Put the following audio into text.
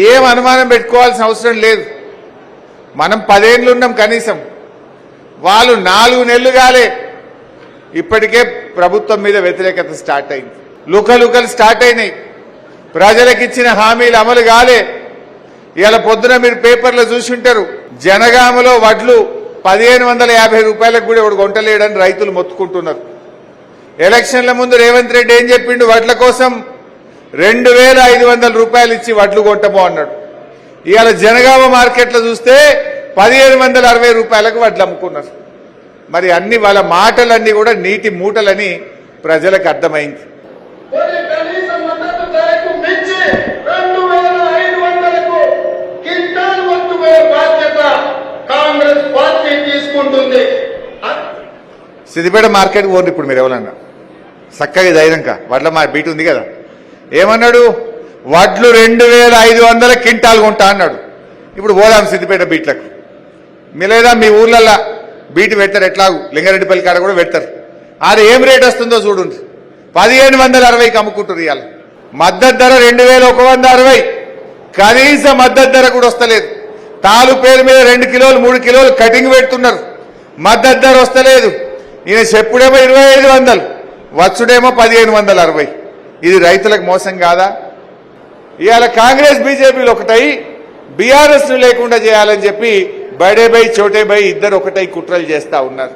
ఏం అనుమానం పెట్టుకోవాల్సిన అవసరం లేదు. మనం 10 ఏళ్ళు ఉన్నాం కనీసం, వాళ్ళు 4 నెలలు కాలే ఇప్పటికే ప్రభుత్వం మీద వ్యతిరేకత స్టార్ట్ అయింది. లుకలుకలు స్టార్ట్ అయినాయి. ప్రజలకు ఇచ్చిన హామీలు అమలు కాలే. ఇవాళ పొద్దున మీరు పేపర్లో చూసుంటారు, జనగామలో వడ్లు 1550 రూపాయలకు కూడా ఎవడు కొంటలేడని రైతులు మొత్తుకుంటున్నారు. ఎలక్షన్ల ముందు రేవంత్ రెడ్డి ఏం చెప్పిండు, వడ్ల కోసం 2500 రూపాయలు ఇచ్చి వడ్లు కొంటమో అన్నాడు. ఇవాళ జనగామ మార్కెట్లో చూస్తే 1760 రూపాయలకు వడ్లు అమ్ముకున్నారు. మరి అన్ని వాళ్ళ మాటలన్నీ కూడా నీటి మూటలని ప్రజలకు అర్థమైంది. సిద్దిపేట మార్కెట్ పోండి ఇప్పుడు మీరు ఎవరన్నా చక్కగా ధైర్యంగా వడ్ల మా బీట్ ఉంది కదా, ఏమన్నాడు, వడ్లు 2500 క్వింటాలు కొంటా అన్నాడు. ఇప్పుడు పోదాం సిద్దిపేట బీట్లకు. మీ లేదా మీ ఊర్లల్లో బీటు పెడతారు, ఎట్లాగూ లింగారెడ్డిపల్లి కాడ కూడా పెడతారు. అది ఏం రేట్ వస్తుందో చూడండి. 1560కి అమ్ముకుంటారు. ఇవాళ మద్దతు ధర 2160, కనీస మద్దతు ధర కూడా వస్తలేదు. తాలు పేరు మీద 2 కిలోలు 3 కిలోలు కటింగ్ పెడుతున్నారు, మద్దతు ధర వస్తలేదు. ఈయన చెప్పుడేమో 2500, వచ్చుడేమో 1560. ఇది రైతులకు మోసం కాదా? ఇవాళ కాంగ్రెస్ బీజేపీలు ఒకటై బీఆర్ఎస్ ను లేకుండా చేయాలని చెప్పి బడే బై చోటే బై ఇద్దరు ఒకటై కుట్రలు చేస్తా ఉన్నారు.